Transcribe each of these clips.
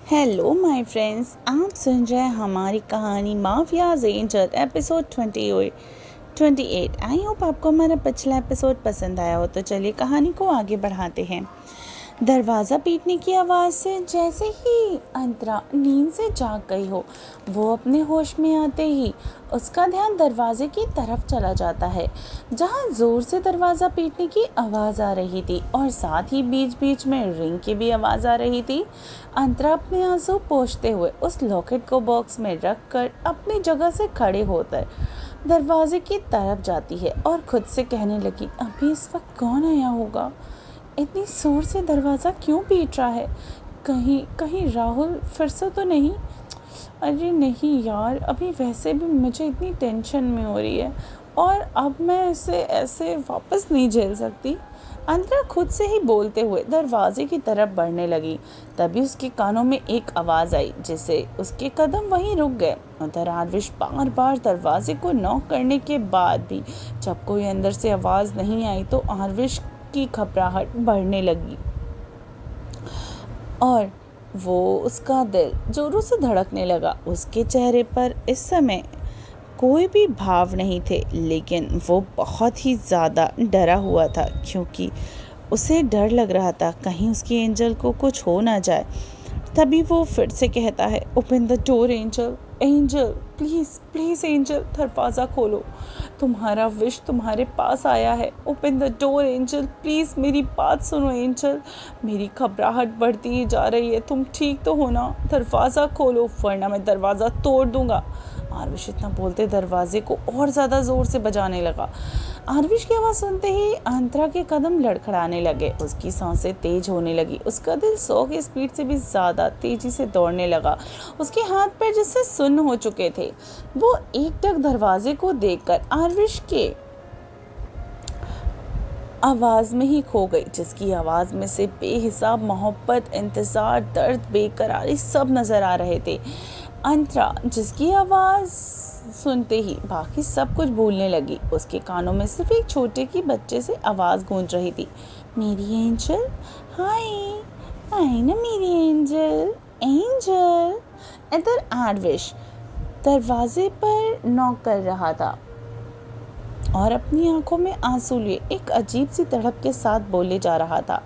Hello my friends, आप सुन रहे हैं हमारी कहानी mafias angel episode 28। I hope आपको हमारा पिछला एपिसोड पसंद आया हो। तो चलिए कहानी को आगे बढ़ाते हैं। दरवाज़ा पीटने की आवाज़ से जैसे ही अंतरा नींद से जाग गई हो, वो अपने होश में आते ही उसका ध्यान दरवाजे की तरफ चला जाता है, जहाँ ज़ोर से दरवाज़ा पीटने की आवाज़ आ रही थी और साथ ही बीच बीच में रिंग की भी आवाज़ आ रही थी। अंतरा अपने आंसू पोंछते हुए उस लॉकेट को बॉक्स में रख कर अपनी जगह से खड़े होकर दरवाजे की तरफ जाती है और खुद से कहने लगी, अभी इस वक्त कौन आया होगा? इतनी जोर से दरवाज़ा क्यों पीट रहा है? कहीं राहुल फिर से तो नहीं? अरे नहीं यार, अभी वैसे भी मुझे इतनी टेंशन में हो रही है और अब मैं इसे ऐसे वापस नहीं झेल सकती। अंतरा खुद से ही बोलते हुए दरवाजे की तरफ बढ़ने लगी। तभी उसके कानों में एक आवाज़ आई, जिससे उसके कदम वहीं रुक गए। उधर आरविश बार बार दरवाजे को नॉक करने के बाद भी जब कोई अंदर से आवाज़ नहीं आई तो आरविश की घबराहट बढ़ने लगी और उसका दिल जोरों से धड़कने लगा। उसके चेहरे पर इस समय कोई भी भाव नहीं थे, लेकिन वो बहुत ही ज़्यादा डरा हुआ था, क्योंकि उसे डर लग रहा था कहीं उसकी एंजल को कुछ हो ना जाए। तभी वो फिर से कहता है, open the door angel, angel please please angel, दरवाज़ा खोलो, तुम्हारा विश तुम्हारे पास आया है। Open the door angel, please मेरी बात सुनो एंजल, मेरी घबराहट बढ़ती ही जा रही है, तुम ठीक तो हो ना? दरवाज़ा खोलो वरना मैं दरवाज़ा तोड़ दूंगा। आरविश इतना बोलते दरवाजे को और ज़्यादा ज़ोर से बजाने लगा। आरविश की आवाज़ सुनते ही अंतरा के कदम लड़खड़ाने लगे, उसकी सांसें तेज होने लगी, उसका दिल 100 की स्पीड से भी ज़्यादा तेजी से दौड़ने लगा। उसके हाथ पैर जैसे सुन्न हो चुके थे। वो एकटक दरवाजे को देखकर आरविश के आवाज़ में ही खो गई, जिसकी आवाज़ में से बेहिसाब मोहब्बत, इंतज़ार, दर्द, बेकरारी सब नज़र आ रहे थे। अंतरा जिसकी आवाज़ सुनते ही बाकी सब कुछ भूलने लगी। उसके कानों में सिर्फ एक छोटे की बच्चे से आवाज़ गूंज रही थी, मेरी एंजल, हाय आए ना मेरी एंजल, एंजल। इधर आरविश दरवाजे पर नॉक कर रहा था और अपनी आंखों में आंसू लिए एक अजीब सी तड़प के साथ बोले जा रहा था,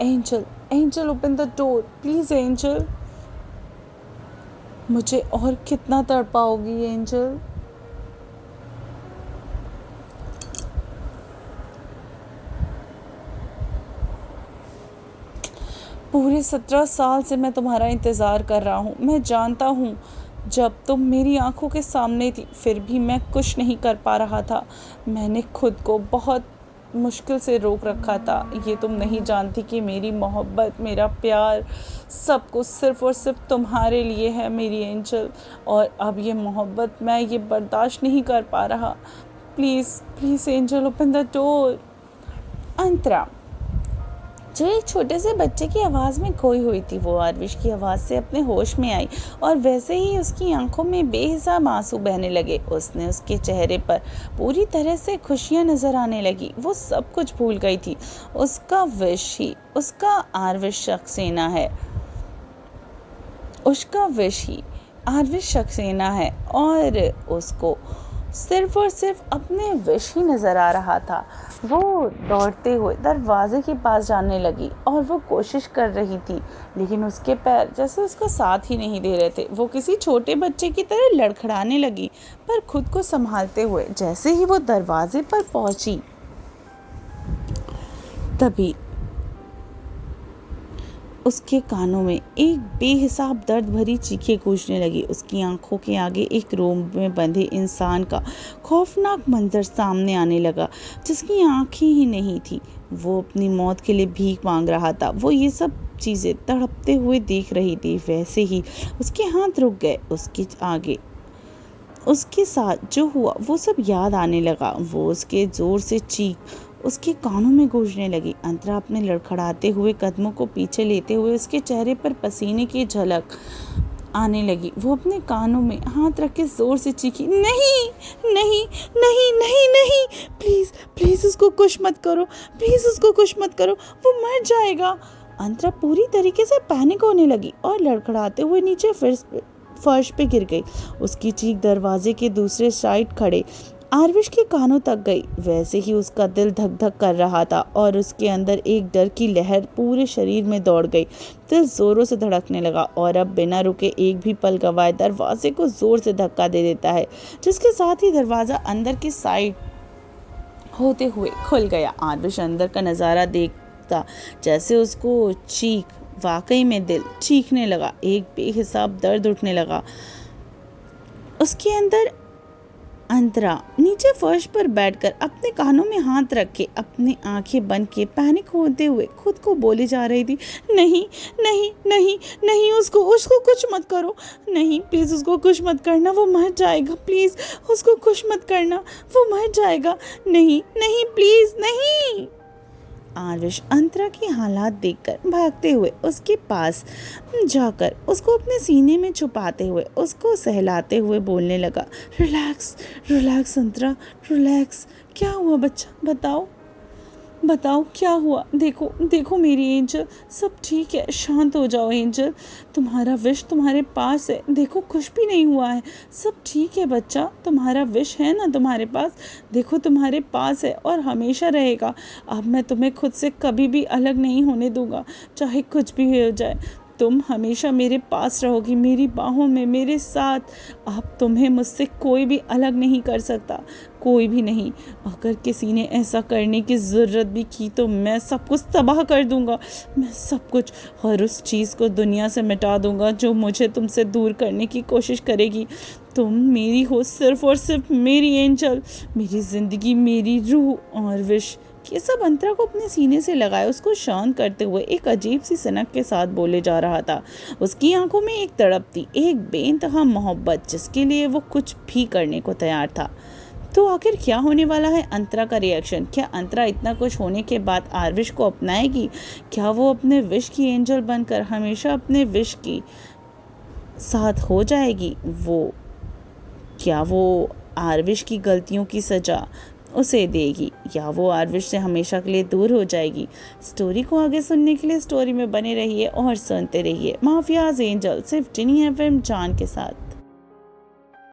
angel, angel open the door please angel. मुझे और कितना तड़पाओगी एंजल? पूरे 17 साल से मैं तुम्हारा इंतज़ार कर रहा हूँ। मैं जानता हूँ जब तुम मेरी आंखों के सामने थी फिर भी मैं कुछ नहीं कर पा रहा था। मैंने खुद को बहुत मुश्किल से रोक रखा था। ये तुम नहीं जानती कि मेरी मोहब्बत, मेरा प्यार सब कुछ सिर्फ़ और सिर्फ तुम्हारे लिए है मेरी एंजल। और अब ये मोहब्बत मैं ये बर्दाश्त नहीं कर पा रहा। Please please angel open the door. Antara जो एक छोटे से बच्चे की आवाज़ में खोई हुई थी, वो आरविश की आवाज़ से अपने होश में आई और वैसे ही उसकी आंखों में बेहिसाब आंसू बहने लगे। उसने उसके चेहरे पर पूरी तरह से खुशियाँ नज़र आने लगी। वो सब कुछ भूल गई थी। उसका विश ही उसका आरविश सक्सेना है, उसका विश ही आरविश सक्सेना है और उसको सिर्फ और सिर्फ अपने विश ही नज़र आ रहा था। वो दौड़ते हुए दरवाजे के पास जाने लगी और वो कोशिश कर रही थी, लेकिन उसके पैर जैसे उसका साथ ही नहीं दे रहे थे। वो किसी छोटे बच्चे की तरह लड़खड़ाने लगी, पर खुद को संभालते हुए जैसे ही वो दरवाजे पर पहुंची, तभी उसके कानों में एक बेहिसाब दर्द भरी चीखें गूंजने लगी। उसकी आंखों के आगे एक रोम में बंधे इंसान का खौफनाक मंजर सामने आने लगा, जिसकी आंखें ही नहीं थी। वो अपनी मौत के लिए भीख मांग रहा था। वो ये सब चीज़ें तड़पते हुए देख रही थी। वैसे ही उसके हाथ रुक गए। उसके आगे उसके साथ जो हुआ वो सब याद आने लगा। वो उसके ज़ोर से चीख उसके कानों में गूंजने लगी। अंतरा अपने लड़खड़ाते हुए कदमों को पीछे लेते हुए उसके चेहरे पर पसीने की झलक आने लगी। वो अपने कानों में हाथ रख के जोर से चीखी, नहीं नहीं नहीं नहीं नहीं, प्लीज़ प्लीज़ उसको कुछ मत करो, प्लीज़ उसको कुछ मत करो, वो मर जाएगा। अंतरा पूरी तरीके से पैनिक होने लगी और लड़खड़ाते हुए नीचे फर्श पे गिर गई। उसकी चीख दरवाजे के दूसरे साइड खड़े आरविश के कानों तक गई। वैसे ही उसका दिल धक धक कर रहा था और उसके अंदर एक डर की लहर पूरे शरीर में दौड़ गई। दिल जोरों से धड़कने लगा और अब बिना रुके एक भी पल गवाए दरवाजे को जोर से धक्का दे देता है, जिसके साथ ही दरवाजा अंदर की साइड होते हुए खुल गया। आरविश अंदर का नज़ारा देखता जैसे उसको वाकई में दिल चीखने लगा। एक बेहिसाब दर्द उठने लगा उसके अंदर। अंतरा नीचे फर्श पर बैठकर अपने कानों में हाथ रखे अपनी आंखें बंद किए पैनिक होते हुए खुद को बोली जा रही थी, नहीं नहीं नहीं नहीं, उसको कुछ मत करो, नहीं प्लीज़ उसको कुछ मत करना, वो मर जाएगा, प्लीज़ उसको कुछ मत करना, वो मर जाएगा, नहीं नहीं प्लीज़ नहीं। आरविश अंतरा की हालात देखकर भागते हुए उसके पास जाकर उसको अपने सीने में छुपाते हुए उसको सहलाते हुए बोलने लगा, रिलैक्स रिलैक्स अंतरा, रिलैक्स। क्या हुआ बच्चा, बताओ बताओ क्या हुआ। देखो देखो मेरी एंजल, सब ठीक है, शांत हो जाओ एंजल, तुम्हारा विश तुम्हारे पास है, देखो कुछ भी नहीं हुआ है, सब ठीक है बच्चा, तुम्हारा विश है ना तुम्हारे पास, देखो तुम्हारे पास है और हमेशा रहेगा। अब मैं तुम्हें खुद से कभी भी अलग नहीं होने दूंगा, चाहे कुछ भी हो जाए, तुम हमेशा मेरे पास रहोगी, मेरी बाहों में, मेरे साथ। अब तुम्हें मुझसे कोई भी अलग नहीं कर सकता, कोई भी नहीं। अगर किसी ने ऐसा करने की ज़रूरत भी की तो मैं सब कुछ तबाह कर दूंगा, मैं सब कुछ, हर उस चीज़ को दुनिया से मिटा दूंगा जो मुझे तुमसे दूर करने की कोशिश करेगी। तुम मेरी हो, सिर्फ और सिर्फ मेरी एंजल, मेरी ज़िंदगी, मेरी रूह और विश। ये सब अंतरा को अपने सीने से लगाए उसको शांत करते हुए एक अजीब सी सनक के साथ बोले जा रहा था। उसकी आंखों में एक तड़प थी, एक बेइंतहा मोहब्बत जिसके लिए वो कुछ भी करने को तैयार था। तो आखिर क्या होने वाला है अंतरा का रिएक्शन? क्या अंतरा इतना कुछ होने के बाद आरविश को अपनाएगी? क्या वो अपने विश की एंजल बनकर हमेशा अपने विश की साथ हो जाएगी? क्या वो आरविश की गलतियों की सजा उसे देगी या वो आरविश से हमेशा के लिए दूर हो जाएगी? स्टोरी को आगे सुनने के लिए स्टोरी में बने रहिए और सुनते रहिए माफियाज एंजल, सिर्फ टिनी FM जान के साथ।